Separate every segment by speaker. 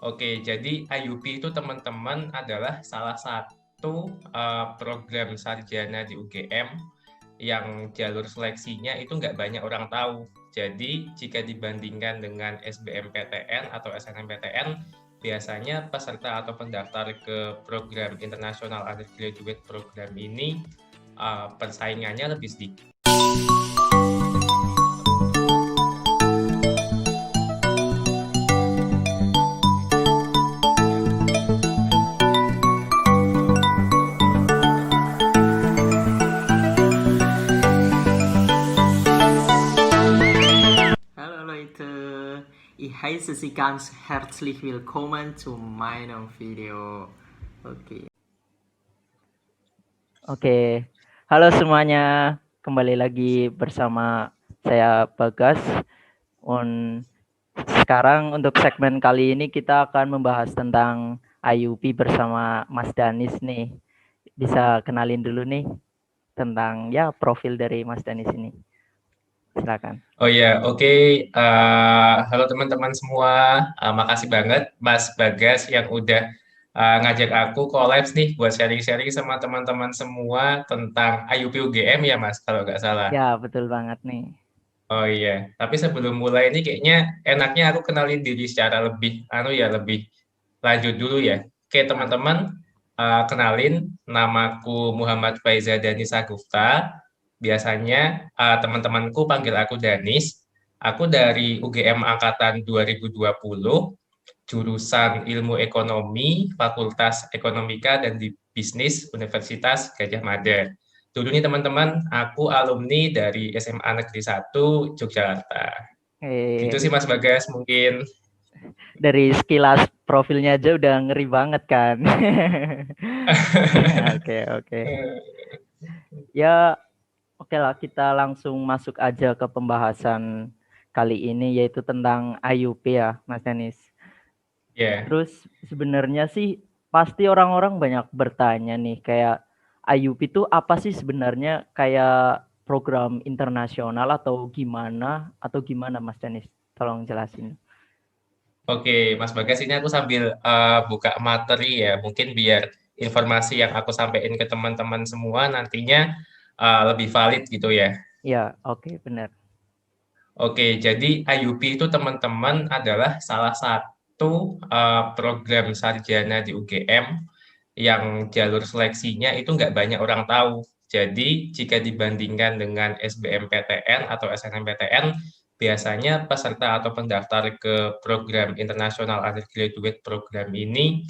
Speaker 1: Oke, jadi IUP itu teman-teman adalah salah satu program sarjana di UGM yang jalur seleksinya itu nggak banyak orang tahu. Jadi jika dibandingkan dengan SBMPTN atau SNMPTN, biasanya peserta atau pendaftar ke program International Undergraduate Program ini persaingannya lebih sedikit.
Speaker 2: Hallo Leute, ich heiße Sie ganz herzlich willkommen zu meinem Video.
Speaker 3: Oke, halo semuanya, kembali lagi bersama saya Bagas. Sekarang untuk segmen kali ini kita akan membahas tentang IUP bersama Mas Danis nih. Bisa kenalin dulu nih tentang profil dari Mas Danis ini. Silakan.
Speaker 1: Oh ya, oke. Halo teman-teman semua. Makasih banget Mas Bagas yang udah ngajak aku collabs nih buat sharing-sharing sama teman-teman semua tentang IUP UGM ya Mas, kalau nggak salah.
Speaker 3: Ya, betul banget nih.
Speaker 1: Oh iya, tapi sebelum mulai ini kayaknya enaknya aku kenalin diri secara lebih lebih lanjut dulu ya. Oke teman-teman, kenalin namaku Muhammad Faiza Danisa Gufta. Biasanya teman-temanku panggil aku Danis. Aku dari UGM angkatan 2020, jurusan Ilmu Ekonomi, Fakultas Ekonomika dan Bisnis Universitas Gadjah Mada. Dulu nih teman-teman, aku alumni dari SMA Negeri 1 Yogyakarta. Gitu sih Mas Bagas mungkin.
Speaker 3: Dari sekilas profilnya aja udah ngeri banget kan. Oke. Ya, oke lah, kita langsung masuk aja ke pembahasan kali ini, yaitu tentang IUP ya, Mas Danis.
Speaker 1: Yeah.
Speaker 3: Terus sebenarnya sih pasti orang-orang banyak bertanya nih, kayak IUP itu apa sih sebenarnya, kayak program internasional atau gimana Mas Danis? Tolong jelasin.
Speaker 1: Oke, Mas Bagas, ini aku sambil buka materi ya, mungkin biar informasi yang aku sampaikan ke teman-teman semua nantinya lebih valid gitu ya.
Speaker 3: Ya, oke, benar.
Speaker 1: Oke, jadi IUP itu teman-teman adalah salah satu program sarjana di UGM yang jalur seleksinya itu nggak banyak orang tahu. Jadi jika dibandingkan dengan SBMPTN atau SNMPTN, biasanya peserta atau pendaftar ke program International Undergraduate Program ini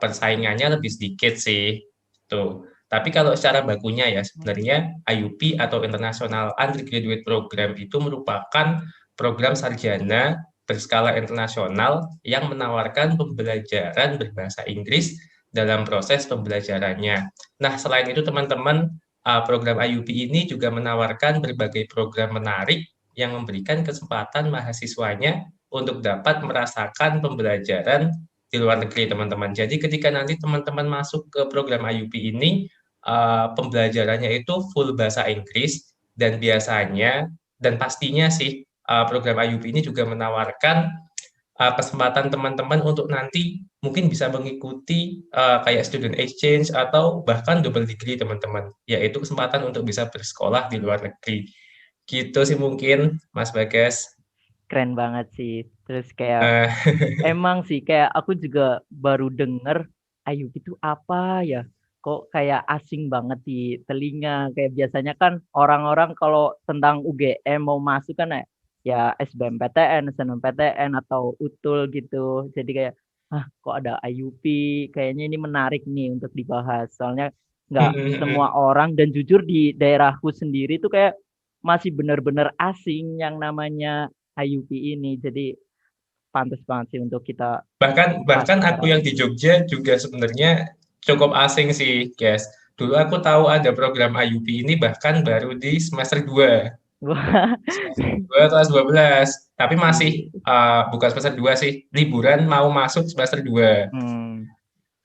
Speaker 1: persaingannya lebih sedikit sih. Tuh. Tapi kalau secara bakunya ya sebenarnya IUP atau International Undergraduate Program itu merupakan program sarjana berskala internasional yang menawarkan pembelajaran berbahasa Inggris dalam proses pembelajarannya. Nah, selain itu teman-teman, program IUP ini juga menawarkan berbagai program menarik yang memberikan kesempatan mahasiswanya untuk dapat merasakan pembelajaran di luar negeri, teman-teman. Jadi ketika nanti teman-teman masuk ke program IUP ini, pembelajarannya itu full bahasa Inggris dan biasanya dan pastinya sih program IUP ini juga menawarkan kesempatan teman-teman untuk nanti mungkin bisa mengikuti kayak student exchange atau bahkan double degree teman-teman, yaitu kesempatan untuk bisa bersekolah di luar negeri. Gitu sih mungkin Mas Bagas.
Speaker 3: Keren banget sih. Terus kayak emang sih kayak aku juga baru denger IUP itu apa ya. Kok kayak asing banget di telinga. Kayak biasanya kan orang-orang kalau tentang UGM mau masuk kan ya SBMPTN, SNMPTN atau UTUL gitu. Jadi kayak kok ada IUP, kayaknya ini menarik nih untuk dibahas. Soalnya nggak semua orang, dan jujur di daerahku sendiri tuh kayak masih benar-benar asing yang namanya IUP ini. Jadi pantas banget sih untuk kita
Speaker 1: bahkan aku yang di Jogja juga sebenarnya cukup asing sih, guys. Dulu aku tahu ada program IUP ini bahkan baru di semester 2. Semester 2 kelas 12. Tapi masih bukan semester 2 sih. Liburan mau masuk semester 2.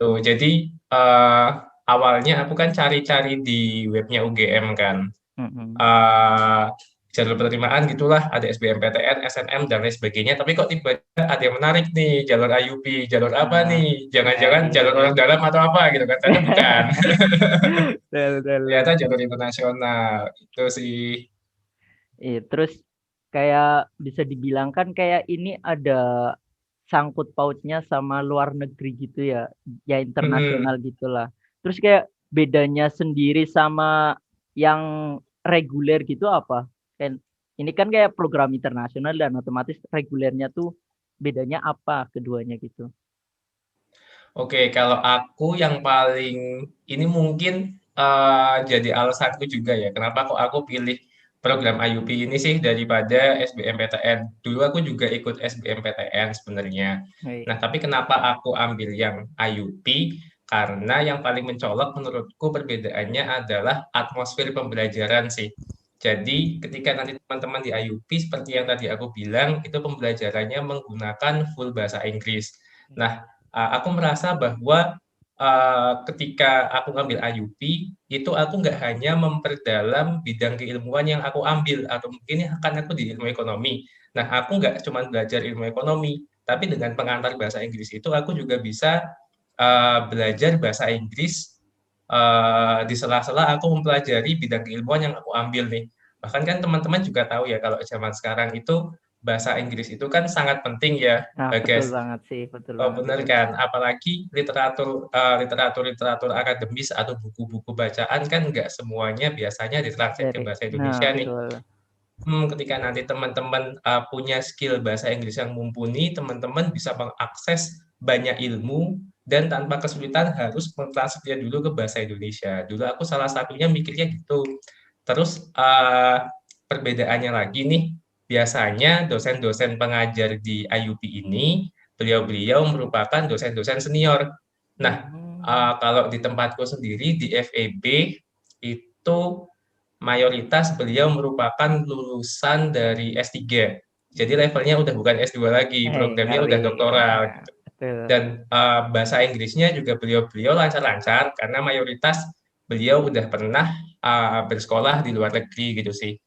Speaker 1: Tuh, jadi awalnya aku kan cari-cari di webnya UGM kan. jalur penerimaan gitulah, ada SBMPTN, SNM dan lain sebagainya. Tapi kok tiba-tiba ada yang menarik nih, jalur IUP, jalur apa nih? Jangan-jangan jalur orang dalam atau apa gitu kan? Ternyata bukan. Ternyata jalur internasional itu sih.
Speaker 3: Terus kayak bisa dibilang kan kayak ini ada sangkut pautnya sama luar negeri gitu ya, ya internasional gitulah. Terus kayak bedanya sendiri sama yang reguler gitu apa? Kan ini kan kayak program internasional dan otomatis regulernya tuh bedanya apa keduanya gitu?
Speaker 1: Oke, kalau aku yang paling ini mungkin jadi alasanku juga ya, kenapa kok aku pilih program IUP ini sih daripada SBMPTN. Dulu aku juga ikut SBMPTN sebenarnya. Nah, tapi kenapa aku ambil yang IUP? Karena yang paling mencolok menurutku perbedaannya adalah atmosfer pembelajaran sih. Jadi, ketika nanti teman-teman di IUP, seperti yang tadi aku bilang, itu pembelajarannya menggunakan full bahasa Inggris. Nah, aku merasa bahwa ketika aku ngambil IUP, itu aku nggak hanya memperdalam bidang keilmuan yang aku ambil, atau mungkin akan aku di ilmu ekonomi. Nah, aku nggak cuma belajar ilmu ekonomi, tapi dengan pengantar bahasa Inggris itu aku juga bisa belajar bahasa Inggris di sela-sela aku mempelajari bidang keilmuan yang aku ambil nih. Bahkan kan teman-teman juga tahu ya kalau zaman sekarang itu bahasa Inggris itu kan sangat penting ya,
Speaker 3: Nah, betul
Speaker 1: Bagas.
Speaker 3: banget sih, betul
Speaker 1: Oh,
Speaker 3: banget
Speaker 1: benar
Speaker 3: itu.
Speaker 1: kan, apalagi literatur akademis atau buku-buku bacaan kan nggak semuanya biasanya ditranslate ke bahasa
Speaker 3: Nah,
Speaker 1: Indonesia nih.
Speaker 3: betul.
Speaker 1: Ketika nanti teman-teman punya skill bahasa Inggris yang mumpuni, teman-teman bisa mengakses banyak ilmu dan tanpa kesulitan harus mentranslate dulu ke bahasa Indonesia. Dulu aku salah satunya mikirnya gitu. Terus perbedaannya lagi nih, biasanya dosen-dosen pengajar di IUP ini, beliau-beliau merupakan dosen-dosen senior. Nah, kalau di tempatku sendiri di FEB itu mayoritas beliau merupakan lulusan dari S3. Jadi levelnya udah bukan S2 lagi, programnya
Speaker 3: Ngeri.
Speaker 1: udah doktoral.
Speaker 3: Betul.
Speaker 1: Dan bahasa Inggrisnya juga beliau-beliau lancar-lancar karena mayoritas beliau udah pernah bersekolah di luar negeri gitu sih.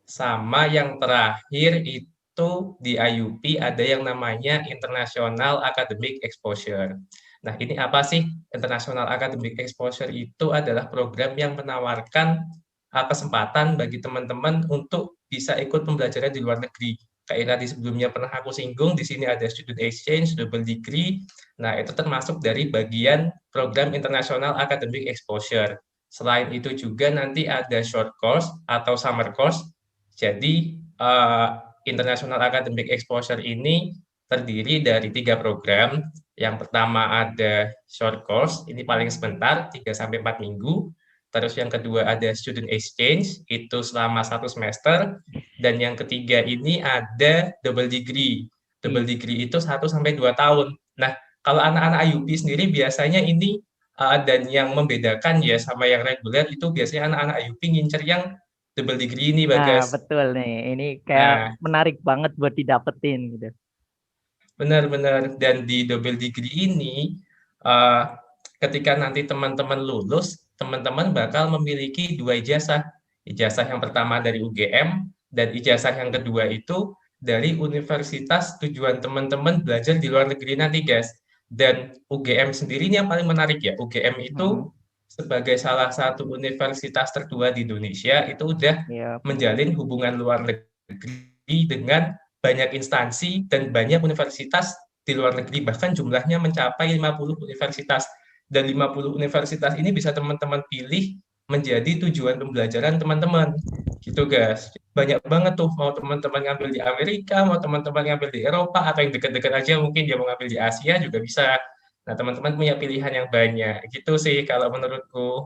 Speaker 1: Sama yang terakhir itu di IUP ada yang namanya International Academic Exposure. Nah, ini apa sih? International Academic Exposure itu adalah program yang menawarkan kesempatan bagi teman-teman untuk bisa ikut pembelajaran di luar negeri. Kayak tadi sebelumnya pernah aku singgung, di sini ada student exchange, double degree. Nah, itu termasuk dari bagian program International Academic Exposure. Selain itu juga nanti ada short course atau summer course. Jadi, International Academic Exposure ini terdiri dari 3 program. Yang pertama ada short course, ini paling sebentar, 3-4 minggu. Terus yang kedua ada student exchange, itu selama 1 semester. Dan yang ketiga ini ada double degree. Double degree itu 1-2 tahun. Nah, kalau anak-anak IUP sendiri biasanya ini dan yang membedakan ya sama yang reguler itu biasanya anak-anak IUP ngincer yang double degree ini,
Speaker 3: Nah,
Speaker 1: Bagas.
Speaker 3: betul nih. Ini kayak
Speaker 1: Nah,
Speaker 3: menarik banget buat didapetin gitu.
Speaker 1: benar-benar. Dan di double degree ini, uh, ketika nanti teman-teman lulus, teman-teman bakal memiliki 2 ijazah. Ijazah yang pertama dari UGM, dan ijazah yang kedua itu dari universitas tujuan teman-teman belajar di luar negeri nanti, guys. Dan UGM sendiri ini yang paling menarik ya. UGM itu sebagai salah satu universitas tertua di Indonesia, itu udah
Speaker 3: Iya,
Speaker 1: menjalin hubungan luar negeri dengan banyak instansi dan banyak universitas di luar negeri, bahkan jumlahnya mencapai 50 universitas. Dan 50 universitas ini bisa teman-teman pilih menjadi tujuan pembelajaran teman-teman. Gitu guys. Banyak banget tuh, mau teman-teman ngambil di Amerika, mau teman-teman ngambil di Eropa, atau yang dekat-dekat aja mungkin dia mau ngambil di Asia juga bisa. Nah, teman-teman punya pilihan yang banyak. Gitu sih kalau menurutku.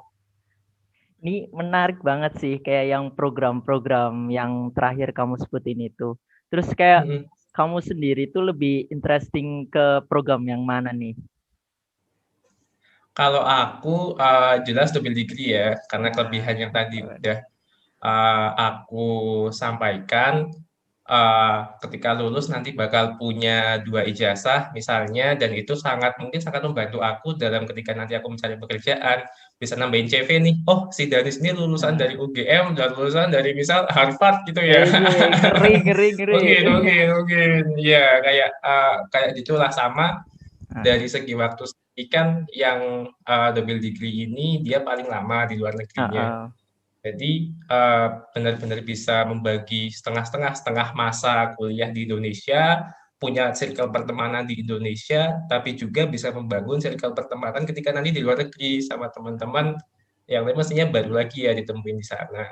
Speaker 3: Ini menarik banget sih kayak yang program-program yang terakhir kamu sebutin itu. Terus kayak kamu sendiri tuh lebih interesting ke program yang mana nih?
Speaker 1: Kalau aku jelas double degree ya, karena kelebihan yang tadi udah aku sampaikan. ketika lulus nanti bakal punya 2 ijazah misalnya, dan itu mungkin sangat membantu aku dalam ketika nanti aku mencari pekerjaan, bisa nambahin CV nih, oh si Danis ini lulusan dari UGM dan lulusan dari misal Harvard gitu ya.
Speaker 3: Ngeri.
Speaker 1: Mungkin. Ya, kayak gitulah. Sama dari segi waktu sendiri kan yang double degree ini dia paling lama di luar negerinya. Jadi benar-benar bisa membagi setengah masa kuliah di Indonesia, punya circle pertemanan di Indonesia, tapi juga bisa membangun circle pertemanan ketika nanti di luar negeri sama teman-teman yang mestinya baru lagi ya ditemuin di sana.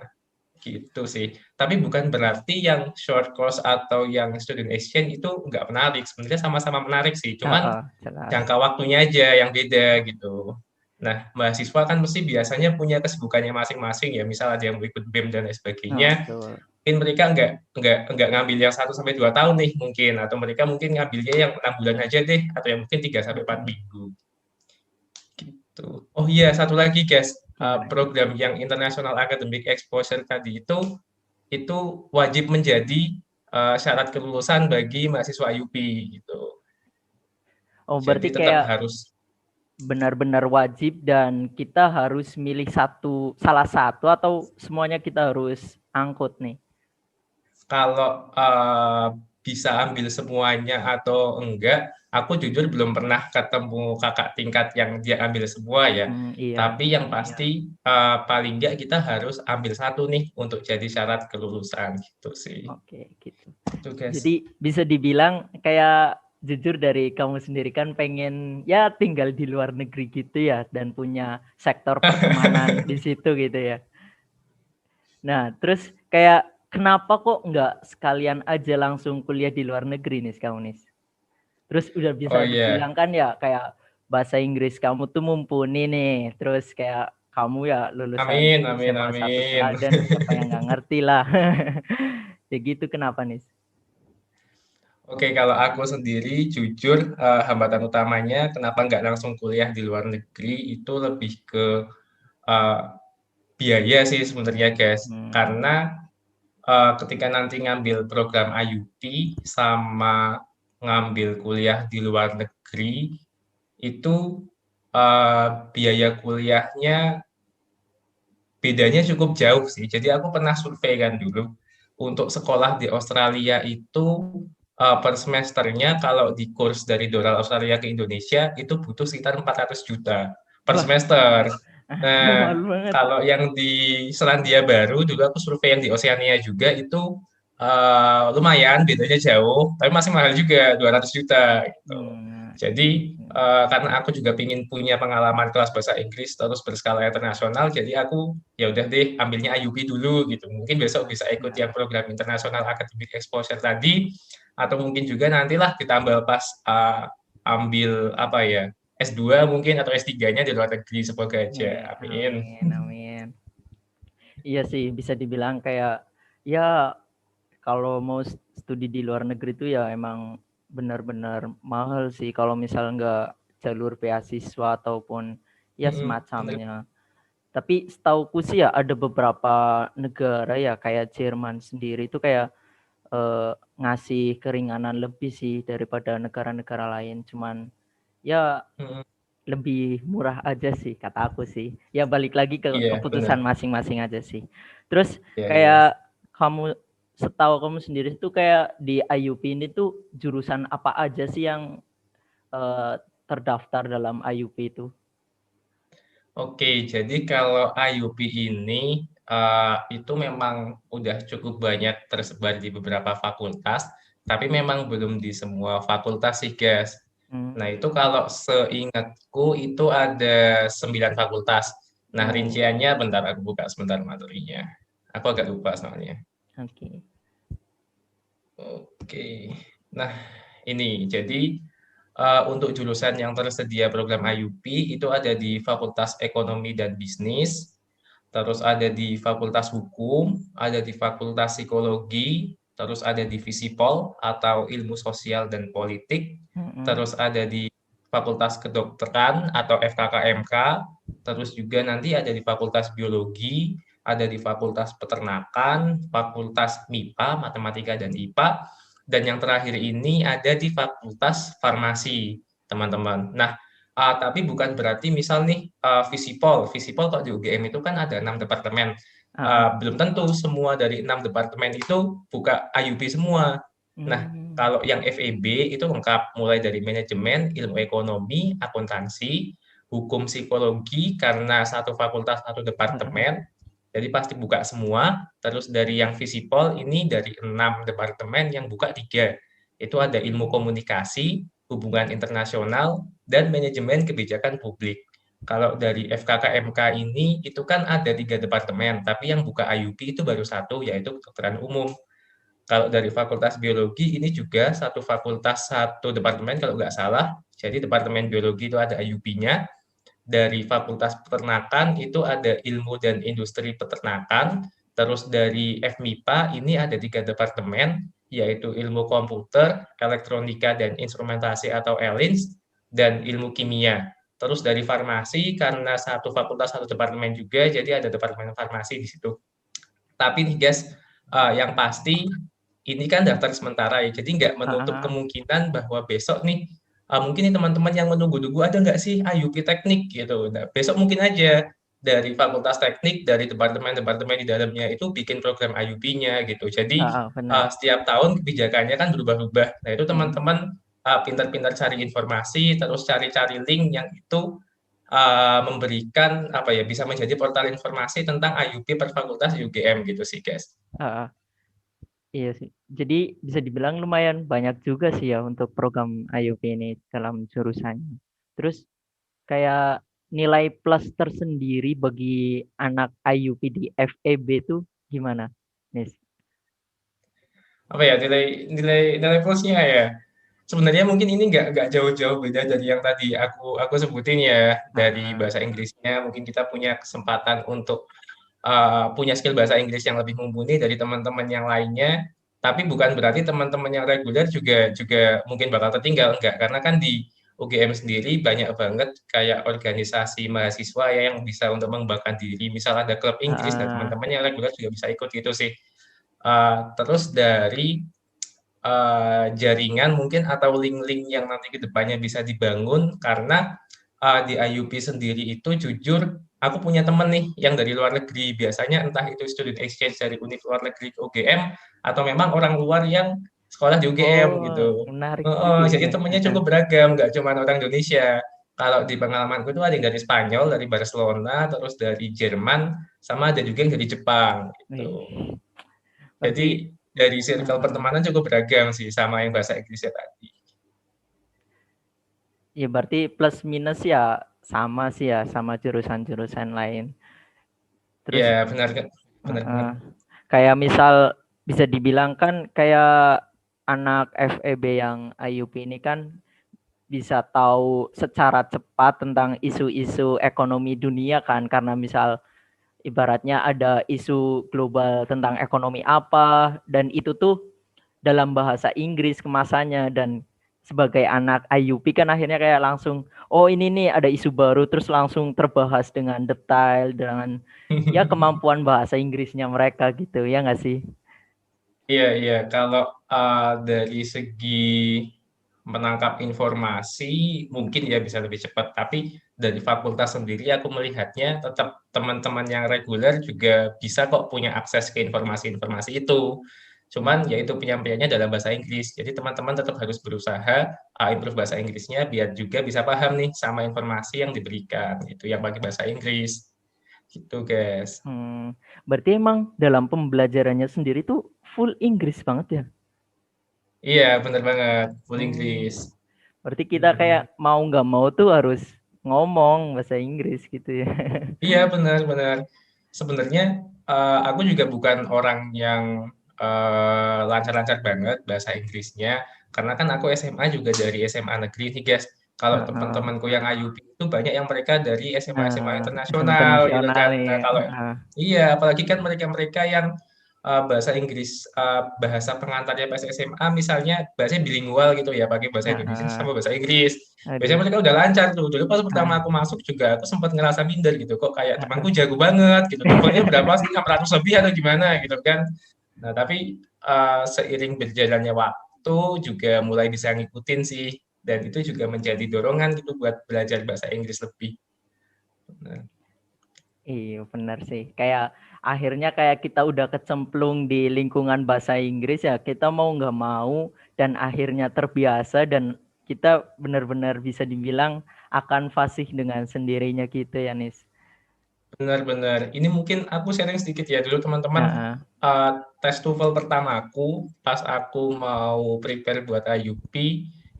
Speaker 1: Gitu sih. Tapi bukan berarti yang short course atau yang student exchange itu nggak menarik. Sebenarnya sama-sama menarik sih. Cuman jangka waktunya aja yang beda gitu. Nah, mahasiswa kan mesti biasanya punya kesibukannya masing-masing ya. Misal ada yang ikut BEM dan lain sebagainya. Mungkin mereka nggak ngambil yang 1 sampai 2 tahun nih mungkin, atau mereka mungkin ngambilnya yang 6 bulan aja deh, atau yang mungkin 3 sampai 4 minggu. Gitu. Oh iya, satu lagi guys, program yang International Academic Exposure tadi itu wajib menjadi syarat kelulusan bagi mahasiswa IUP gitu.
Speaker 3: Oh, berarti
Speaker 1: jadi tetap
Speaker 3: kayak
Speaker 1: harus
Speaker 3: benar-benar wajib dan kita harus milih salah satu atau semuanya kita harus angkut nih?
Speaker 1: Kalau bisa ambil semuanya atau enggak, aku jujur belum pernah ketemu kakak tingkat yang dia ambil semua ya. Tapi yang pasti paling enggak kita harus ambil satu nih untuk jadi syarat kelulusan gitu sih.
Speaker 3: Oke, gitu.
Speaker 1: Itu, guys.
Speaker 3: Jadi bisa dibilang kayak jujur dari kamu sendiri kan pengen ya tinggal di luar negeri gitu ya dan punya sektor pertemanan di situ gitu ya. Nah, terus kayak kenapa kok nggak sekalian aja langsung kuliah di luar negeri nih kamu nih? Terus udah bisa dibilang kan ya kayak bahasa Inggris kamu tuh mumpuni nih. Terus kayak kamu ya lulusan SMA 1 Teladan, siapa yang nggak ngerti lah. Ya gitu, kenapa nih?
Speaker 1: Oke, kalau aku sendiri jujur hambatan utamanya kenapa nggak langsung kuliah di luar negeri itu lebih ke biaya sih sebenarnya guys. Karena ketika nanti ngambil program IUP sama ngambil kuliah di luar negeri itu biaya kuliahnya bedanya cukup jauh sih. Jadi aku pernah survei kan dulu untuk sekolah di Australia itu per semesternya kalau di kurs dari Doral Australia ke Indonesia itu butuh sekitar 400 juta per semester. Nah, kalau yang di Selandia Baru dulu aku survei yang di Oceania juga itu lumayan bedanya jauh, tapi masih mahal juga 200 juta gitu. Jadi karena aku juga ingin punya pengalaman kelas bahasa Inggris terus berskala internasional, jadi aku ya udah deh ambilnya IUP dulu gitu. Mungkin besok bisa ikut yang program International Academic Exposure tadi, atau mungkin juga nantilah ditambah pas ambil apa ya S2 mungkin atau S3-nya di luar negeri, semoga aja. Amin.
Speaker 3: Amin. Iya sih, bisa dibilang kayak ya kalau mau studi di luar negeri itu ya emang benar-benar mahal sih kalau misal nggak jalur beasiswa ataupun ya semacamnya. Tapi setauku sih ya ada beberapa negara ya kayak Jerman sendiri itu kayak ngasih keringanan lebih sih daripada negara-negara lain. Cuman ya lebih murah aja sih kata aku sih. Ya balik lagi ke keputusan masing-masing aja sih. Terus kayak setahu kamu sendiri itu kayak di IUP ini tuh jurusan apa aja sih yang terdaftar dalam IUP itu?
Speaker 1: Oke, jadi kalau IUP ini itu memang udah cukup banyak tersebar di beberapa fakultas, tapi memang belum di semua fakultas sih, guys. Nah, itu kalau seingatku itu ada 9 fakultas. Nah, rinciannya bentar aku buka sebentar materinya. Aku agak lupa soalnya. Oke. Nah, ini jadi untuk jurusan yang tersedia program IUP itu ada di Fakultas Ekonomi dan Bisnis, terus ada di Fakultas Hukum, ada di Fakultas Psikologi, terus ada di Visipol atau Ilmu Sosial dan Politik, terus ada di Fakultas Kedokteran atau FKKMK, terus juga nanti ada di Fakultas Biologi, ada di Fakultas Peternakan, Fakultas MIPA, Matematika dan IPA, dan yang terakhir ini ada di Fakultas Farmasi, teman-teman. Nah, tapi bukan berarti misal nih Visipol kalau di UGM itu kan ada 6 departemen. Belum tentu semua dari 6 departemen itu buka IUP semua. Nah, kalau yang FEB itu lengkap, mulai dari manajemen, ilmu ekonomi, akuntansi, hukum psikologi, karena satu fakultas satu departemen, jadi pasti buka semua. Terus dari yang Visipol ini dari 6 departemen yang buka 3. Itu ada ilmu komunikasi, hubungan internasional, dan manajemen kebijakan publik. Kalau dari FKKMK ini itu kan ada 3 departemen, tapi yang buka IUP itu baru 1, yaitu kedokteran umum. Kalau dari Fakultas Biologi ini juga satu fakultas satu departemen kalau nggak salah. Jadi departemen biologi itu ada IUP-nya. Dari Fakultas Peternakan itu ada ilmu dan industri peternakan. Terus dari FMIPA ini ada 3 departemen, yaitu ilmu komputer, elektronika dan instrumentasi atau ELINS, dan ilmu kimia. Terus dari farmasi, karena satu fakultas satu departemen juga, jadi ada departemen farmasi di situ. Tapi nih guys, yang pasti ini kan daftar sementara ya, jadi nggak menutup kemungkinan bahwa besok nih mungkin nih teman-teman yang menunggu-nunggu ada nggak sih IUP teknik gitu. Nah, besok mungkin aja dari fakultas teknik, dari departemen-departemen di dalamnya itu bikin program IUP-nya gitu. Jadi setiap tahun kebijakannya kan berubah-ubah. Nah, itu teman-teman pintar-pintar cari informasi, terus cari-cari link yang itu memberikan apa ya, bisa menjadi portal informasi tentang IUP per fakultas UGM gitu sih guys.
Speaker 3: Iya sih. Jadi bisa dibilang lumayan banyak juga sih ya untuk program IUP ini dalam jurusannya. Terus kayak nilai plus tersendiri bagi anak IUP di FEB itu gimana, Nis?
Speaker 1: Apa ya, nilai plusnya ya? Sebenarnya mungkin ini nggak jauh-jauh beda dari yang tadi aku sebutin ya. Dari bahasa Inggrisnya mungkin kita punya kesempatan untuk punya skill bahasa Inggris yang lebih mumpuni dari teman-teman yang lainnya, tapi bukan berarti teman-teman yang reguler juga mungkin bakal tertinggal, enggak, karena kan di UGM sendiri banyak banget kayak organisasi mahasiswa ya yang bisa untuk mengembangkan diri, misal ada klub Inggris dan teman-teman yang reguler juga bisa ikut gitu sih. Terus dari jaringan mungkin atau link-link yang nanti ke depannya bisa dibangun, karena di IUP sendiri itu jujur aku punya temen nih yang dari luar negeri, biasanya entah itu student exchange dari univ luar negeri ke UGM atau memang orang luar yang sekolah di UGM gitu.
Speaker 3: Menarik juga
Speaker 1: Jadi
Speaker 3: ya.
Speaker 1: temennya cukup beragam, nggak cuma orang Indonesia. Kalau di pengalamanku itu ada yang dari Spanyol, dari Barcelona, terus dari Jerman, sama ada juga yang dari Jepang gitu. Jadi dari circle pertemanan cukup beragam sih sama yang bahasa Inggrisnya tadi.
Speaker 3: Ya berarti plus minus ya sama sih ya sama jurusan-jurusan lain. Terus
Speaker 1: ya benar kan, benar.
Speaker 3: Kayak misal bisa dibilang kan kayak anak FEB yang IUP ini kan bisa tahu secara cepat tentang isu-isu ekonomi dunia kan, karena misal ibaratnya ada isu global tentang ekonomi apa dan itu tuh dalam bahasa Inggris kemasannya, dan sebagai anak IUP kan akhirnya kayak langsung oh ini nih ada isu baru, terus langsung terbahas dengan detail dengan ya kemampuan bahasa Inggrisnya mereka gitu ya nggak sih?
Speaker 1: Iya, kalau dari segi menangkap informasi mungkin ya bisa lebih cepat, tapi dari fakultas sendiri aku melihatnya tetap teman-teman yang reguler juga bisa kok punya akses ke informasi-informasi itu. Cuman ya itu penyampaiannya dalam bahasa Inggris. Jadi teman-teman tetap harus berusaha improve bahasa Inggrisnya biar juga bisa paham nih sama informasi yang diberikan. Itu yang pakai bahasa Inggris. Gitu, guys.
Speaker 3: Berarti emang dalam pembelajarannya sendiri tuh full Inggris banget ya?
Speaker 1: Iya, benar banget. Full Inggris.
Speaker 3: Berarti kita kayak mau nggak mau tuh harus ngomong bahasa Inggris gitu ya.
Speaker 1: Iya, benar. Sebenarnya aku juga bukan orang yang lancar-lancar banget bahasa Inggrisnya, karena kan aku SMA juga dari SMA negeri nih guys. Kalau teman-temanku yang IUP itu banyak yang mereka dari SMA internasional gitu kan. Nah, kalau iya, apalagi kan mereka-mereka yang bahasa Inggris bahasa pengantarnya pas SMA misalnya bahasanya bilingual gitu ya, pakai bahasa Indonesia sama bahasa Inggris. Biasanya
Speaker 3: Aduh.
Speaker 1: mereka udah lancar tuh. Dulu pas pertama
Speaker 3: Ah,
Speaker 1: aku masuk juga aku sempat ngerasa minder gitu, kok kayak
Speaker 3: ah,
Speaker 1: temanku jago banget gitu. TOEFL-nya berapa sih? 600 lebih atau gimana gitu kan. Nah, tapi seiring berjalannya waktu juga mulai bisa ngikutin sih, dan itu juga menjadi dorongan gitu buat belajar bahasa Inggris lebih. Nah,
Speaker 3: iya benar sih. Kayak akhirnya kayak kita udah kecemplung di lingkungan bahasa Inggris ya, kita mau nggak mau dan akhirnya terbiasa dan kita benar-benar bisa dibilang akan fasih dengan sendirinya gitu ya, Nis.
Speaker 1: benar-benar. Ini mungkin aku sharing sedikit ya dulu teman-teman.
Speaker 3: Heeh.
Speaker 1: Tes TOEFL pertamaku pas aku mau prepare buat IUP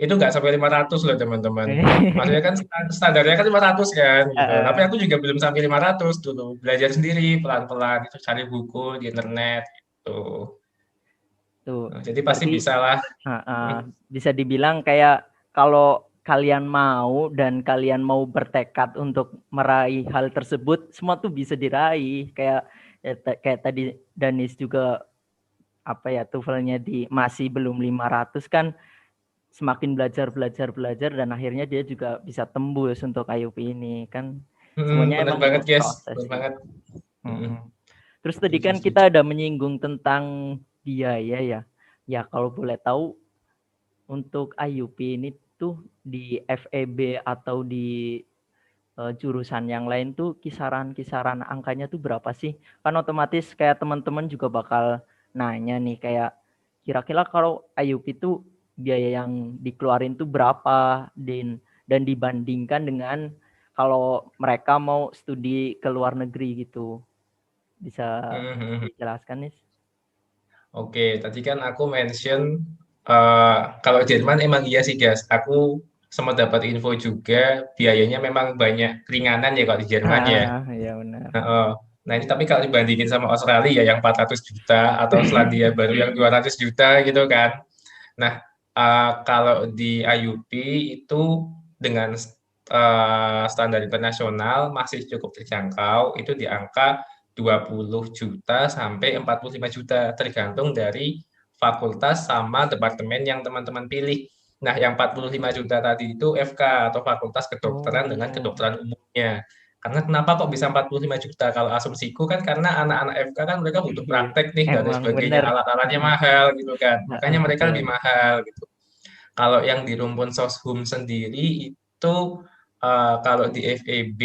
Speaker 1: itu nggak sampai 500 loh teman-teman. Maksudnya kan standarnya kan 500 kan gitu. Tapi
Speaker 3: Heeh.
Speaker 1: aku juga belum sampai 500 dulu. Belajar sendiri pelan-pelan itu cari buku di internet gitu.
Speaker 3: Tuh,
Speaker 1: Nah, jadi pasti
Speaker 3: berarti
Speaker 1: bisa lah.
Speaker 3: bisa dibilang kayak kalau kalian mau dan kalian mau bertekad untuk meraih hal tersebut, semua tuh bisa diraih. Kayak kayak tadi Danis juga apa ya TOEFL-nya di masih belum 500 kan, semakin belajar dan akhirnya dia juga bisa tembus untuk IUP ini kan, semuanya
Speaker 1: Bener
Speaker 3: emang
Speaker 1: banget
Speaker 3: butuh
Speaker 1: guys,
Speaker 3: proses
Speaker 1: bener
Speaker 3: sih.
Speaker 1: banget. Mm-mm.
Speaker 3: Terus tadi
Speaker 1: Setuju,
Speaker 3: kan
Speaker 1: setuju.
Speaker 3: kita ada menyinggung tentang biaya ya. Ya kalau boleh tahu untuk IUP ini tuh di FEB atau di jurusan yang lain tuh kisaran angkanya tuh berapa sih? Kan otomatis kayak teman-teman juga bakal nanya nih kayak kira-kira kalau IUP itu biaya yang dikeluarin tuh berapa dan dibandingkan dengan kalau mereka mau studi ke luar negeri gitu. Bisa
Speaker 1: Mhm.
Speaker 3: dijelaskan nih?
Speaker 1: Oke, tadi kan aku mention kalau Jerman emang iya sih guys. Aku sempat dapat info juga biayanya memang banyak keringanan ya kalau di Jerman ya.
Speaker 3: Ya benar.
Speaker 1: Heeh. Nah ini tapi kalau dibandingin sama Australia ya yang 400 juta atau Selandia Baru yang 200 juta gitu kan. Nah kalau di IUP itu dengan standar internasional masih cukup terjangkau. Itu di angka 20 juta sampai 45 juta tergantung dari fakultas sama departemen yang teman-teman pilih. Nah, yang 45 juta tadi itu FK atau Fakultas Kedokteran dengan
Speaker 3: Oh,
Speaker 1: kedokteran umumnya. Karena kenapa kok bisa 45 juta? Kalau asumsiku kan karena anak-anak FK kan mereka butuh
Speaker 3: iya.
Speaker 1: praktek nih dan lain
Speaker 3: Emang
Speaker 1: sebagainya,
Speaker 3: bener.
Speaker 1: alat-alatnya mahal gitu kan. Makanya mereka lebih
Speaker 3: Betul.
Speaker 1: mahal gitu. Kalau yang di rumpun Soshum sendiri itu kalau di FEB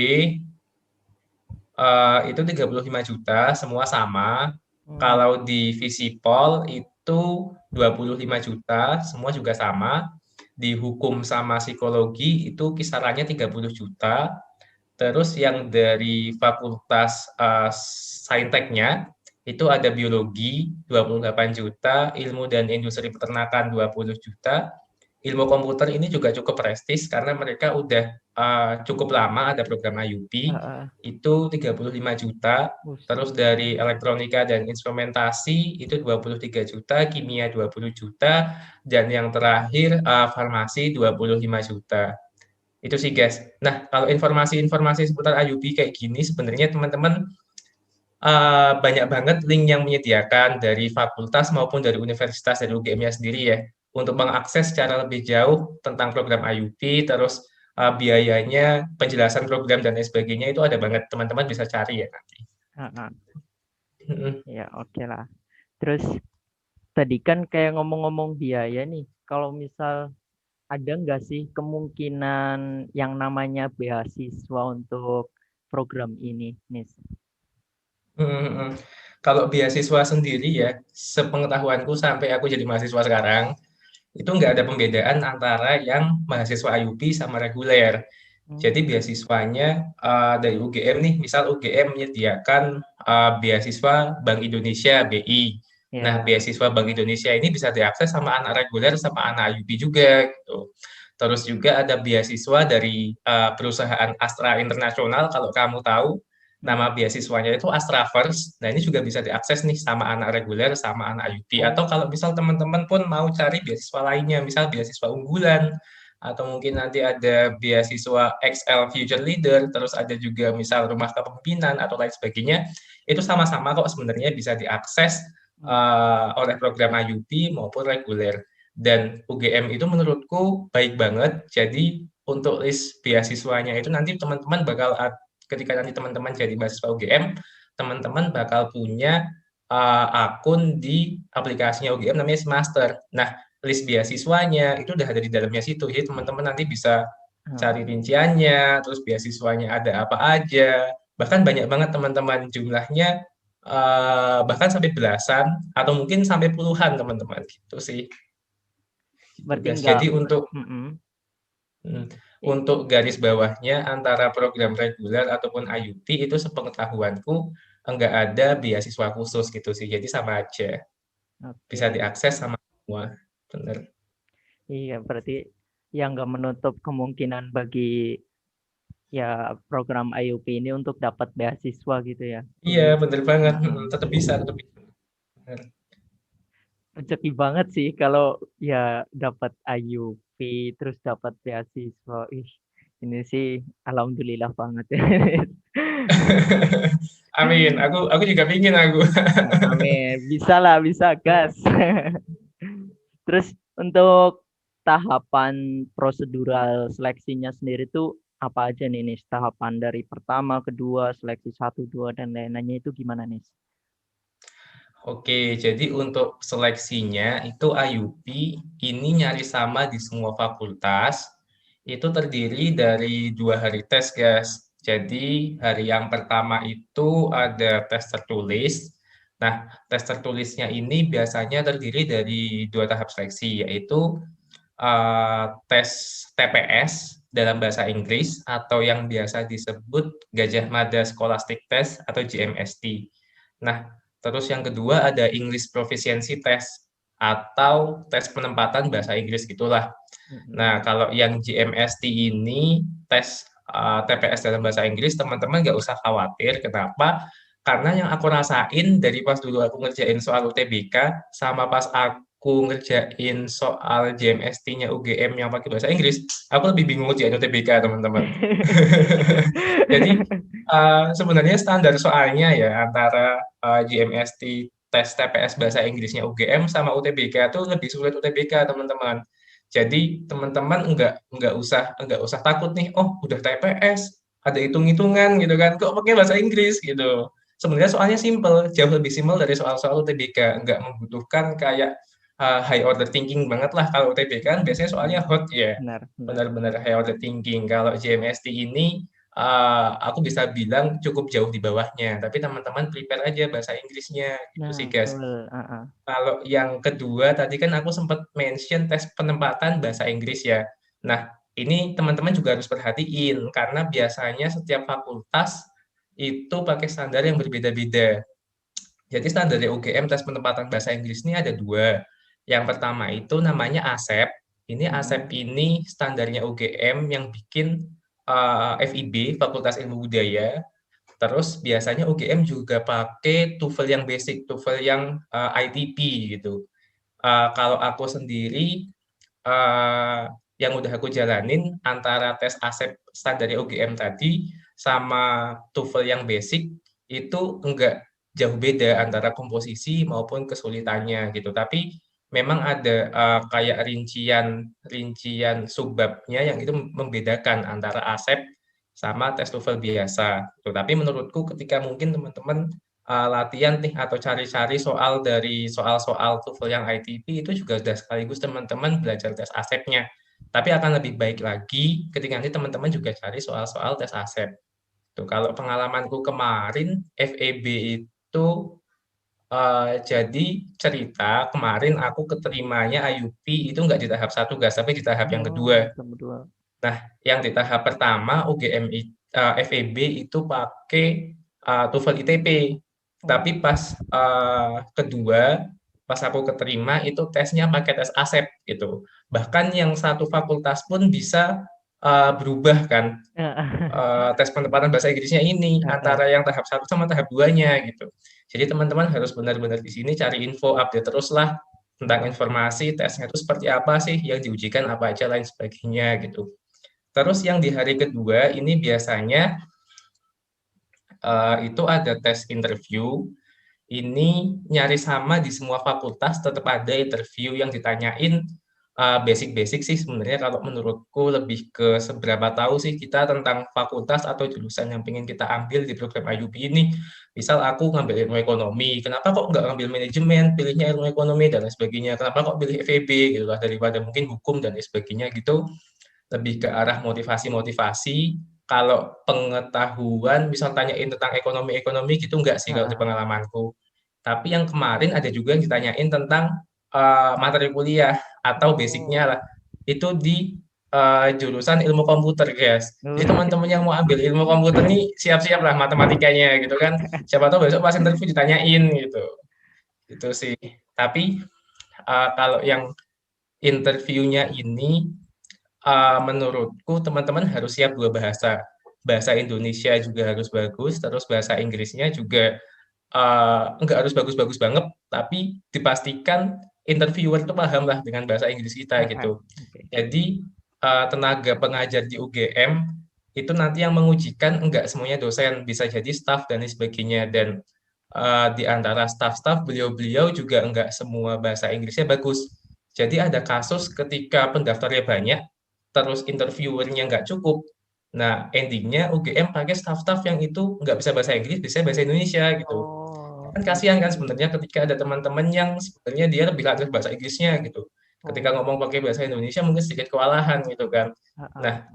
Speaker 1: itu 35 juta, semua sama.
Speaker 3: Hmm.
Speaker 1: Kalau di Visipol itu 25 juta, semua juga sama. Di hukum sama psikologi itu kisarannya 30 juta. Terus yang dari fakultas Sainteknya itu ada biologi 28 juta, ilmu dan industri peternakan 20 juta, ilmu komputer ini juga cukup prestis karena mereka udah cukup lama ada program IUP, itu 35 juta,
Speaker 3: Buset.
Speaker 1: terus dari elektronika dan instrumentasi itu 23 juta, kimia 20 juta, dan yang terakhir farmasi 25 juta. Itu sih guys. Nah, kalau informasi-informasi seputar IUP kayak gini sebenarnya teman-teman banyak banget link yang menyediakan dari fakultas maupun dari universitas dari UGM-nya sendiri ya untuk mengakses secara lebih jauh tentang program IUP, terus biayanya, penjelasan program dan lain sebagainya itu ada banget teman-teman bisa cari ya nanti.
Speaker 3: Ya oke lah. Terus tadi kan kayak ngomong-ngomong biaya nih. Kalau misal ada nggak sih kemungkinan yang namanya beasiswa untuk program ini, Nis?
Speaker 1: Kalau beasiswa sendiri ya, sepengetahuanku sampai aku jadi mahasiswa sekarang, itu nggak ada pembedaan antara yang mahasiswa IUP sama reguler. Jadi
Speaker 3: Hmm,
Speaker 1: beasiswanya dari UGM nih, misal UGM menyediakan beasiswa Bank Indonesia (BI). Nah,
Speaker 3: ya.
Speaker 1: beasiswa Bank Indonesia ini bisa diakses sama anak reguler sama anak IUP juga gitu. Terus juga ada beasiswa dari perusahaan Astra Internasional, kalau kamu tahu nama beasiswanya itu Astra First. Nah, ini juga bisa diakses nih sama anak reguler sama anak IUP. Atau
Speaker 3: Oh,
Speaker 1: kalau misal teman-teman pun mau cari beasiswa lainnya, misal beasiswa unggulan atau mungkin nanti ada beasiswa XL Future Leader, terus ada juga misal rumah kepemimpinan atau lain sebagainya, itu sama-sama kok sebenarnya bisa diakses oleh program IUP maupun reguler. Dan UGM itu menurutku baik banget. Jadi untuk list beasiswanya itu nanti teman-teman bakal ketika nanti teman-teman jadi mahasiswa UGM, teman-teman bakal punya akun di aplikasinya UGM namanya Semester. Nah, list beasiswanya itu udah ada di dalamnya situ. Jadi teman-teman nanti bisa cari rinciannya, terus beasiswanya ada apa aja. Bahkan banyak banget teman-teman jumlahnya bahkan sampai belasan atau mungkin sampai puluhan teman-teman gitu sih.
Speaker 3: Berarti enggak.
Speaker 1: Jadi untuk garis bawahnya antara program reguler ataupun IUP itu sepengetahuanku enggak ada beasiswa khusus gitu sih. Jadi sama aja. Bisa diakses sama semua. Bener.
Speaker 3: Iya, berarti yang nggak menutup kemungkinan bagi ya program IUP ini untuk dapat beasiswa gitu ya.
Speaker 1: Iya, bener banget. Tetap bisa, tetap bisa. Bener.
Speaker 3: Rezeki banget sih kalau ya dapat IUP terus dapat beasiswa. Ih, ini sih alhamdulillah banget ya.
Speaker 1: Amin. Aku juga pingin aku.
Speaker 3: Amin. Bisa lah, bisa gas. Terus untuk tahapan prosedural seleksinya sendiri tuh apa aja nih, tahapan dari pertama, kedua, seleksi 1, 2 dan lain-lainnya itu gimana nih?
Speaker 1: Oke, jadi untuk seleksinya itu IUP ini nyari sama di semua fakultas. Itu terdiri dari 2 hari tes, guys. Jadi hari yang pertama itu ada tes tertulis. Nah, tes tertulisnya ini biasanya terdiri dari 2 tahap seleksi, yaitu tes TPS dalam bahasa Inggris atau yang biasa disebut Gajah Mada Scholastic Test atau GMST. Nah, terus yang kedua ada English Proficiency Test atau tes penempatan bahasa Inggris gitulah. Nah, kalau yang GMST ini tes TPS dalam bahasa Inggris, teman-teman nggak usah khawatir. Kenapa? Karena yang aku rasain dari pas dulu aku ngerjain soal UTBK sama pas aku ngerjain soal JMST-nya UGM yang pakai bahasa Inggris, aku lebih bingung ngerjain UTBK, teman-teman. Jadi sebenarnya standar soalnya ya antara JMST tes TPS bahasa Inggrisnya UGM sama UTBK itu lebih sulit UTBK, teman-teman. Jadi teman-teman nggak usah takut nih, oh udah TPS ada hitung-hitungan gitu kan, kok pakai bahasa Inggris gitu. Sebenarnya soalnya simple, jauh lebih simpel dari soal-soal UTBK, nggak membutuhkan kayak high order thinking banget lah. Kalau UTBK kan biasanya soalnya hot ya, benar-benar high order thinking. Kalau JMST ini aku bisa bilang cukup jauh di bawahnya, tapi teman-teman prepare aja bahasa Inggrisnya gitu sih guys. Kalau yang kedua tadi kan aku sempat mention tes penempatan bahasa Inggris ya. Nah, ini teman-teman juga harus perhatiin karena biasanya setiap fakultas itu pakai standar yang berbeda-beda. Jadi standar UGM tes penempatan bahasa Inggris ini ada 2. Yang pertama itu namanya ASEP. Ini ASEP ini standarnya UGM yang bikin FIB, Fakultas Ilmu Budaya. Terus biasanya UGM juga pakai TOEFL yang basic, TOEFL yang ITP gitu. Kalau aku sendiri yang udah aku jalanin antara tes ASEP standar UGM tadi sama TOEFL yang basic itu enggak jauh beda antara komposisi maupun kesulitannya gitu. Tapi memang ada kayak rincian subbabnya yang itu membedakan antara ASEP sama tes TOEFL biasa. Gitu. Tapi menurutku ketika mungkin teman-teman latihan nih atau cari-cari soal dari soal-soal TOEFL yang ITP itu juga sudah sekaligus teman-teman belajar tes ASEP-nya. Tapi akan lebih baik lagi ketika nanti teman-teman juga cari soal-soal tes ASEP. Tuh, kalau pengalamanku kemarin FEB itu jadi cerita kemarin aku keterimanya IUP itu nggak di tahap 1 guys, tapi di tahap yang kedua. Nah, yang di tahap pertama UGM FEB itu pakai TOEFL ITP. Tapi pas kedua, pas aku keterima itu tesnya pakai tes ASEP gitu. Bahkan yang satu fakultas pun bisa berubah kan tes penempatan bahasa Inggrisnya ini antara yang tahap 1 sama tahap 2-nya gitu. Jadi teman-teman harus benar-benar di sini cari info, update terus lah tentang informasi tesnya itu seperti apa sih, yang diujikan apa aja lain sebagainya gitu. Terus yang di hari kedua ini biasanya itu ada tes interview ini nyaris sama di semua fakultas, tetap ada interview yang ditanyain basic-basic sih sebenarnya kalau menurutku lebih ke seberapa tahu sih kita tentang fakultas atau jurusan yang pengen kita ambil di program IUP ini. Misal aku ngambil ilmu ekonomi, kenapa kok nggak ngambil manajemen, pilihnya ilmu ekonomi dan lain sebagainya. Kenapa kok pilih FEB gitu lah daripada mungkin hukum dan lain sebagainya gitu. Lebih ke arah motivasi-motivasi. Kalau pengetahuan, misal tanyain tentang ekonomi-ekonomi gitu enggak sih kalau di pengalamanku. Tapi yang kemarin ada juga yang ditanyain tentang materi kuliah atau basicnya lah. Itu di jurusan ilmu komputer, guys. Jadi teman-teman yang mau ambil ilmu komputer nih siap-siap lah matematikanya gitu kan. Siapa tahu besok pas interview ditanyain gitu. Itu sih. Tapi kalau yang interviewnya ini menurutku teman-teman harus siap dua bahasa. Bahasa Indonesia juga harus bagus, terus bahasa Inggrisnya juga nggak harus bagus-bagus banget, tapi dipastikan interviewer itu paham lah dengan bahasa Inggris kita gitu. Jadi tenaga pengajar di UGM itu nanti yang mengujikan enggak semuanya dosen, bisa jadi staff dan lain sebagainya. Dan di antara staff-staff beliau-beliau juga enggak semua bahasa Inggrisnya bagus. Jadi ada kasus ketika pendaftarnya banyak, terus interviewernya nggak cukup. Nah, endingnya UGM pakai staff-staff yang itu nggak bisa bahasa Inggris, bisa bahasa Indonesia gitu. Kan kasihan kan sebenarnya ketika ada teman-teman yang sebenarnya dia lebih lancar bahasa Inggrisnya gitu. Ketika ngomong pakai bahasa Indonesia mungkin sedikit kewalahan gitu kan. Nah,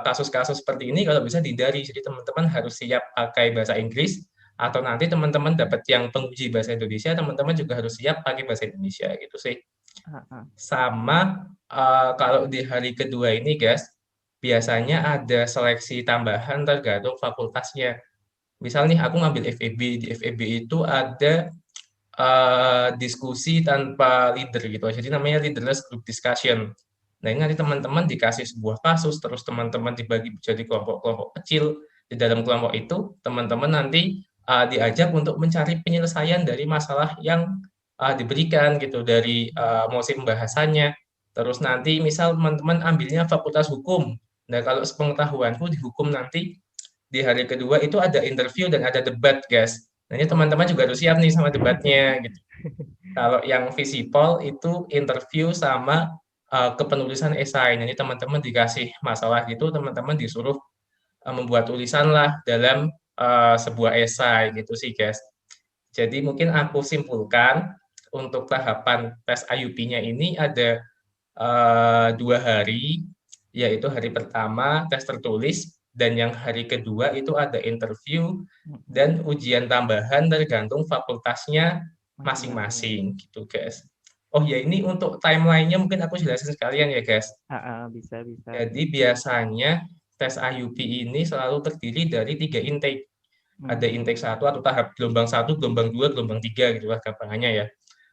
Speaker 1: kasus-kasus seperti ini kalau bisa dihindari. Jadi teman-teman harus siap pakai bahasa Inggris atau nanti teman-teman dapat yang penguji bahasa Indonesia, teman-teman juga harus siap pakai bahasa Indonesia gitu sih. Sama kalau di hari kedua ini guys, biasanya ada seleksi tambahan tergantung fakultasnya. Misal nih aku ngambil FEB, di FEB itu ada diskusi tanpa leader gitu. Jadi namanya leaderless group discussion. Nah, ini nanti teman-teman dikasih sebuah kasus, terus teman-teman dibagi menjadi kelompok-kelompok kecil. Di dalam kelompok itu, teman-teman nanti diajak untuk mencari penyelesaian dari masalah yang diberikan gitu dari musim pembahasannya. Terus nanti misal teman-teman ambilnya fakultas hukum. Nah, kalau sepengetahuanku di hukum nanti di hari kedua itu ada interview dan ada debat, guys. Nah, ini teman-teman juga harus siap nih sama debatnya gitu. Kalau yang visipol itu interview sama kepenulisan esai. Jadi teman-teman dikasih masalah gitu, teman-teman disuruh membuat tulisan lah dalam sebuah esai gitu sih, guys. Jadi mungkin aku simpulkan untuk tahapan tes IUP-nya ini ada 2 hari, yaitu hari pertama tes tertulis dan yang hari kedua itu ada interview dan ujian tambahan tergantung fakultasnya masing-masing gitu guys. Oh ya, ini untuk timeline-nya mungkin aku jelasin sekalian ya guys.
Speaker 3: Bisa.
Speaker 1: Jadi biasanya tes IUP ini selalu terdiri dari 3 intake. Ada intake 1 atau tahap gelombang 1, gelombang 2, gelombang 3 gitu lah gampangannya ya.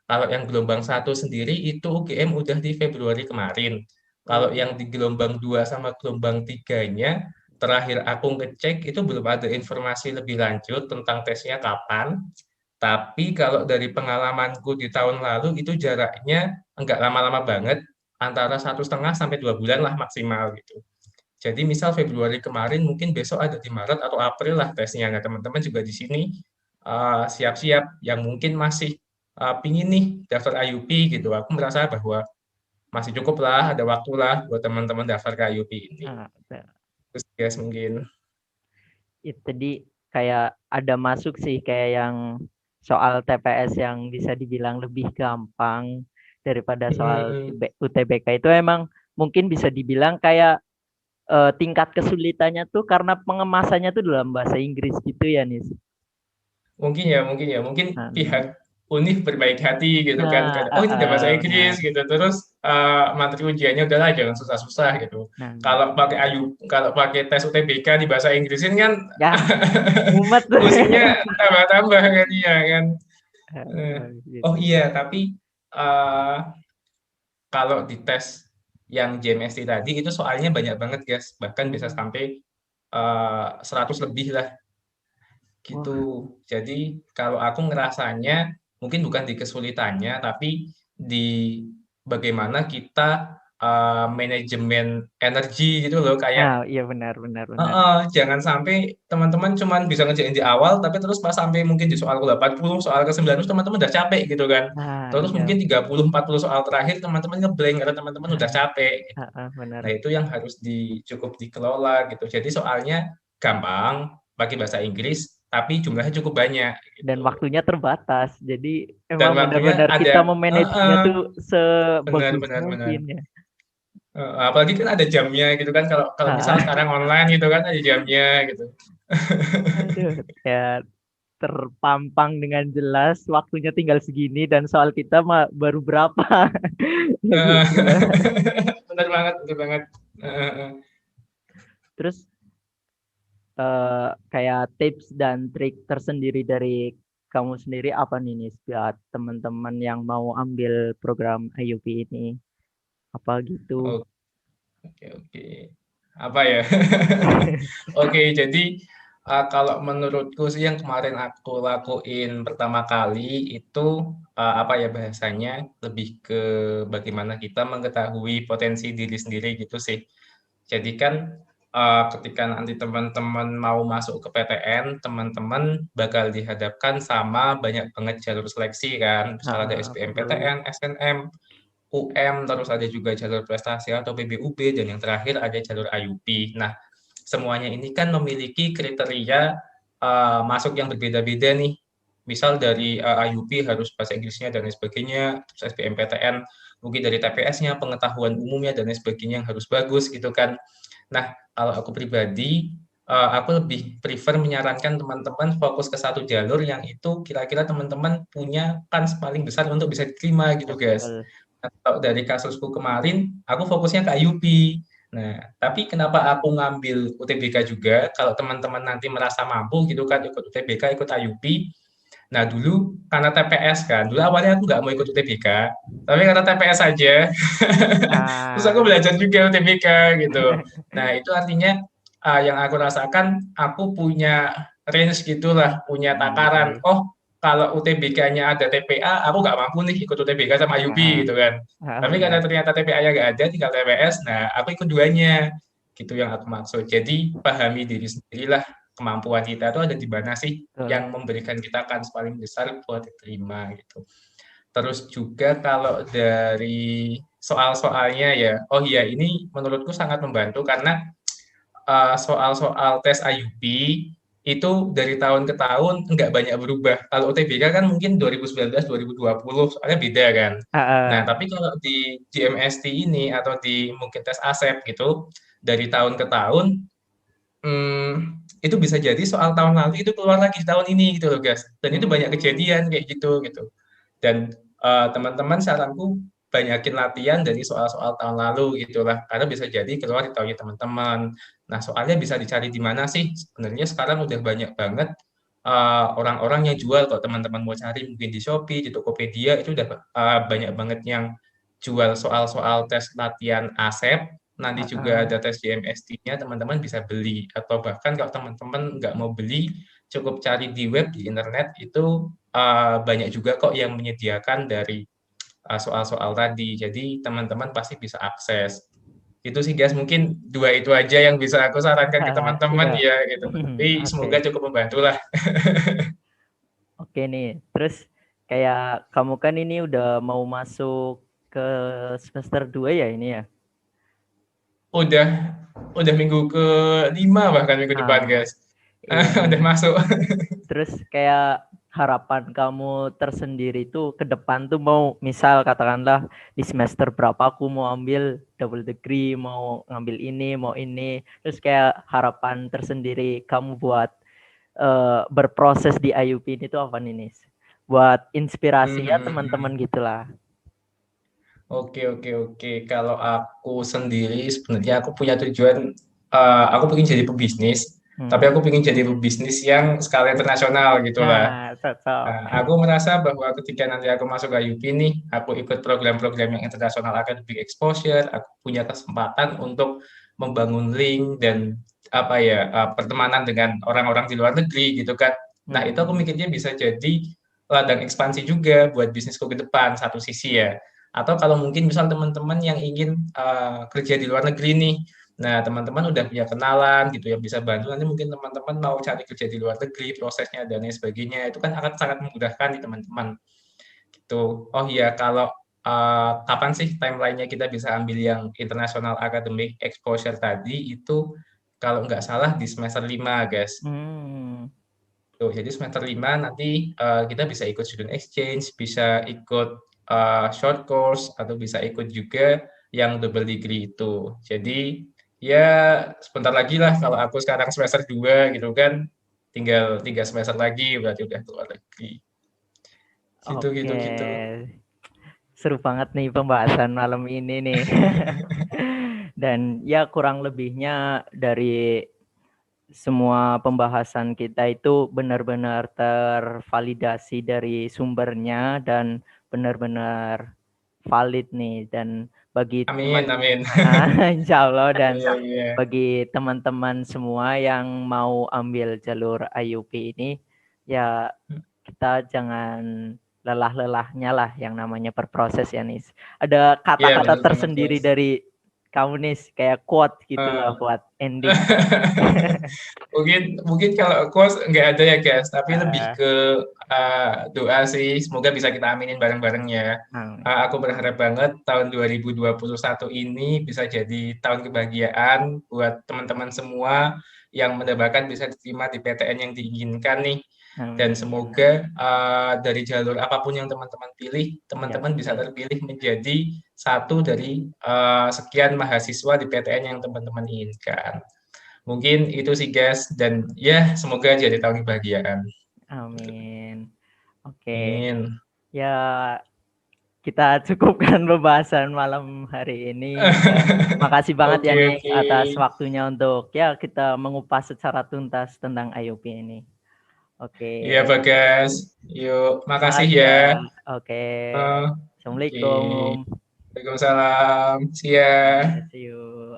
Speaker 1: Kalau yang gelombang 1 sendiri itu UGM udah di Februari kemarin. Kalau yang di gelombang 2 sama gelombang 3-nya, terakhir aku ngecek itu belum ada informasi lebih lanjut tentang tesnya kapan. Tapi kalau dari pengalamanku di tahun lalu itu jaraknya enggak lama-lama banget, antara 1,5 sampai 2 bulan lah maksimal gitu. Jadi misal Februari kemarin mungkin besok ada di Maret atau April lah tesnya. Nah, teman-teman juga di sini siap-siap yang mungkin masih pingin nih daftar IUP gitu. Aku merasa bahwa masih cukup lah, ada waktu lah buat teman-teman daftar ke IUP ini. Terus guys mungkin.
Speaker 3: Itu tadi kayak ada masuk sih kayak yang soal TPS yang bisa dibilang lebih gampang daripada soal UTBK itu emang mungkin bisa dibilang kayak tingkat kesulitannya tuh karena pengemasannya tuh dalam bahasa Inggris gitu ya Nis.
Speaker 1: Mungkin pihak Univ berbaik hati gitu kan. Oh ini udah bahasa Inggris gitu. Terus materi ujiannya udahlah jangan susah-susah gitu. Kalau pakai tes UTBK di bahasa Inggrisin kan
Speaker 3: ya, mumet
Speaker 1: pusingnya tambah-tambah kan ya kan. Oh iya, tapi kalau di tes yang JMST tadi itu soalnya banyak banget guys, bahkan bisa sampai 100 lebih lah gitu. Jadi kalau aku ngerasanya mungkin bukan di kesulitannya, tapi di bagaimana kita manajemen energi gitu loh, kayak
Speaker 3: Iya benar.
Speaker 1: jangan sampai teman-teman cuman bisa ngerjain di awal, tapi terus pas sampai mungkin di soal ke-80, soal ke-90 teman-teman udah capek gitu kan.
Speaker 3: Nah,
Speaker 1: Terus
Speaker 3: iya.
Speaker 1: mungkin 30-40 soal terakhir teman-teman ngeblank karena teman-teman udah capek gitu.
Speaker 3: Benar.
Speaker 1: Nah, itu yang harus cukup dikelola gitu. Jadi soalnya gampang pakai bahasa Inggris, tapi jumlahnya cukup banyak
Speaker 3: Dan
Speaker 1: gitu.
Speaker 3: waktunya terbatas. Jadi
Speaker 1: Dan
Speaker 3: emang
Speaker 1: waktunya
Speaker 3: benar-benar kita
Speaker 1: ada
Speaker 3: memanagenya tuh
Speaker 1: benar
Speaker 3: sebagus
Speaker 1: benar benar.
Speaker 3: mungkin ya.
Speaker 1: Apalagi kan ada jamnya gitu kan. Kalau kalau misal
Speaker 3: Ah,
Speaker 1: sekarang online gitu kan ada jamnya gitu.
Speaker 3: aduh, ya terpampang dengan jelas waktunya tinggal segini dan soal kita mah baru berapa. Ya
Speaker 1: Heeh.
Speaker 3: gitu lah.
Speaker 1: Bener banget, bener banget.
Speaker 3: Terus kayak tips dan trik tersendiri dari kamu sendiri apa nih Nis buat teman-teman yang mau ambil program IUP ini? Apa gitu?
Speaker 1: Oke, oke. Apa ya? Oke, jadi kalau menurutku sih yang kemarin aku lakuin pertama kali itu apa ya bahasanya lebih ke bagaimana kita mengetahui potensi diri sendiri gitu sih. Jadi kan ketika nanti teman-teman mau masuk ke PTN, teman-teman bakal dihadapkan sama banyak banget jalur seleksi kan. Misalnya ada
Speaker 3: Betul.
Speaker 1: SBMPTN, SNM, UM, terus ada juga jalur prestasi atau PBUB, dan yang terakhir ada jalur IUP. Nah, semuanya ini kan memiliki kriteria masuk yang berbeda-beda nih. Misal dari IUP harus bahasa Inggrisnya dan lain sebagainya, terus SBMPTN mungkin dari TPS-nya, pengetahuan umumnya dan lain sebagainya yang harus bagus gitu kan. Nah, kalau aku pribadi, aku lebih prefer menyarankan teman-teman fokus ke satu jalur yang itu kira-kira teman-teman punya kans paling besar untuk bisa diterima gitu, guys.
Speaker 3: Betul.
Speaker 1: Nah, kalau dari kasusku kemarin, aku fokusnya ke IUP. Nah, tapi kenapa aku ngambil UTBK juga? Kalau teman-teman nanti merasa mampu gitu kan, ikut UTBK, ikut IUP. Nah, dulu karena TPS kan, dulu awalnya aku nggak mau ikut UTBK, tapi karena TPS aja, terus aku
Speaker 3: Ah,
Speaker 1: belajar juga UTBK gitu. Nah, itu artinya yang aku rasakan, aku punya range gitulah, punya takaran.
Speaker 3: betul.
Speaker 1: Oh, kalau UTBK-nya ada TPA, aku nggak mampu nih ikut UTBK sama IUP
Speaker 3: Ah,
Speaker 1: gitu kan. Tapi karena
Speaker 3: benar.
Speaker 1: ternyata TPA-nya nggak ada, tinggal TPS, nah aku ikut duanya. Gitu yang aku maksud. Jadi pahami diri sendirilah, kemampuan kita itu ada di mana sih
Speaker 3: Betul.
Speaker 1: yang memberikan kita kans paling besar buat diterima gitu. Terus juga kalau dari soal-soalnya ya, oh iya ini menurutku sangat membantu karena soal-soal tes IUP itu dari tahun ke tahun nggak banyak berubah. Kalau UTBK kan mungkin 2019, 2020 soalnya beda kan. Nah,
Speaker 3: Ah,
Speaker 1: tapi kalau di GMST ini atau di mungkin tes ASEP gitu, dari tahun ke tahun itu bisa jadi soal tahun lalu itu keluar lagi di tahun ini gitu loh, guys. Dan itu banyak kejadian kayak gitu gitu. Dan teman-teman saranku banyakin latihan dari soal-soal tahun lalu gitulah, karena bisa jadi keluar di tahunnya teman-teman. Nah, soalnya bisa dicari di mana sih? Sebenarnya sekarang udah banyak banget orang-orang yang jual. Kalau teman-teman mau cari mungkin di Shopee, di Tokopedia itu udah banyak banget yang jual soal-soal tes latihan ASEP. Nanti juga
Speaker 3: ah.
Speaker 1: ada tes GMST-nya, teman-teman bisa beli. Atau bahkan kalau teman-teman nggak mau beli, cukup cari di web, di internet, itu banyak juga kok yang menyediakan dari soal-soal tadi. Jadi teman-teman pasti bisa akses. Itu sih guys, mungkin dua itu aja yang bisa aku sarankan ke teman-teman
Speaker 3: Sudah.
Speaker 1: ya gitu. Tapi semoga
Speaker 3: Oke.
Speaker 1: cukup membantu lah.
Speaker 3: Oke nih. Terus kayak kamu kan ini udah mau masuk ke semester 2 ya ini ya?
Speaker 1: Udah udah minggu ke-5 bahkan minggu depan
Speaker 3: Ah,
Speaker 1: guys.
Speaker 3: iya
Speaker 1: Udah
Speaker 3: nih.
Speaker 1: masuk.
Speaker 3: Terus kayak harapan kamu tersendiri tuh ke depan tuh mau misal katakanlah di semester berapa aku mau ambil double degree, mau ngambil ini, mau ini. Terus kayak harapan tersendiri kamu buat berproses di IUP ini tuh apa nih Nis? Buat inspirasi ya teman-teman gitulah.
Speaker 1: Oke, oke, oke. Kalau aku sendiri sebenarnya aku punya tujuan, aku pengen jadi pebisnis, tapi aku pengen jadi pebisnis yang skala internasional gitulah.
Speaker 3: Nah, cocok.
Speaker 1: Aku merasa bahwa ketika nanti aku masuk IUP nih, aku ikut program-program yang internasional academic exposure, aku punya kesempatan untuk membangun link dan apa ya, pertemanan dengan orang-orang di luar negeri gitu kan. Nah, itu aku mikirnya bisa jadi ladang ekspansi juga buat bisnisku ke depan, satu sisi ya. Atau kalau mungkin misal teman-teman yang ingin kerja di luar negeri nih, nah teman-teman udah punya kenalan gitu yang bisa bantu, nanti mungkin teman-teman mau cari kerja di luar negeri, prosesnya dan lain sebagainya, itu kan akan sangat memudahkan nih teman-teman. Gitu. Oh iya, kalau kapan sih timeline-nya kita bisa ambil yang International Academic Exposure tadi, itu kalau nggak salah di semester 5, guys. Tuh, jadi semester 5 nanti kita bisa ikut student exchange, bisa ikut short course, atau bisa ikut juga yang double degree itu. Jadi ya sebentar lagi lah, kalau aku sekarang semester 2 gitu kan, tinggal 3 semester lagi berarti udah keluar negeri. Gitu, gitu,
Speaker 3: Oke,
Speaker 1: gitu.
Speaker 3: seru banget nih pembahasan malam ini nih. Dan ya kurang lebihnya dari semua pembahasan kita itu benar-benar tervalidasi dari sumbernya dan benar-benar valid nih. Dan bagi
Speaker 1: Amin, amin.
Speaker 3: insya Allah, dan
Speaker 1: Iya, iya.
Speaker 3: bagi teman-teman semua yang mau ambil jalur IUP ini, ya kita jangan lelah-lelahnya lah, yang namanya berproses ya Nis. Ada
Speaker 1: Iya,
Speaker 3: kata-kata
Speaker 1: benar banget,
Speaker 3: tersendiri
Speaker 1: guys.
Speaker 3: dari kamu Nis, kayak quote gitu lah buat ending.
Speaker 1: Mungkin kalau quotes nggak ada ya, guys, tapi lebih ke doa sih, semoga bisa kita aminin bareng-bareng ya.
Speaker 3: Amin.
Speaker 1: Aku berharap banget tahun 2021 ini bisa jadi tahun kebahagiaan buat teman-teman semua yang mendapatkan bisa diterima di PTN yang diinginkan nih. Dan
Speaker 3: Amin.
Speaker 1: semoga dari jalur apapun yang teman-teman pilih,
Speaker 3: Ya,
Speaker 1: teman-teman bisa terpilih menjadi satu dari sekian mahasiswa di PTN yang teman-teman inginkan. Mungkin itu sih, guys, dan ya semoga jadi tahun kebahagiaan.
Speaker 3: amin. Oke.
Speaker 1: Amin.
Speaker 3: Ya, kita cukupkan pembahasan malam hari ini. Makasih banget ya
Speaker 1: Oke,
Speaker 3: nih
Speaker 1: oke.
Speaker 3: atas waktunya untuk ya kita mengupas secara tuntas tentang IUP ini.
Speaker 1: Iya,
Speaker 3: Oke.
Speaker 1: Bagas. Yuk, makasih
Speaker 3: Makasih
Speaker 1: ya.
Speaker 3: ya. Oke.
Speaker 1: Oke.
Speaker 3: Assalamualaikum.
Speaker 1: Waalaikumsalam. See ya.
Speaker 3: See you.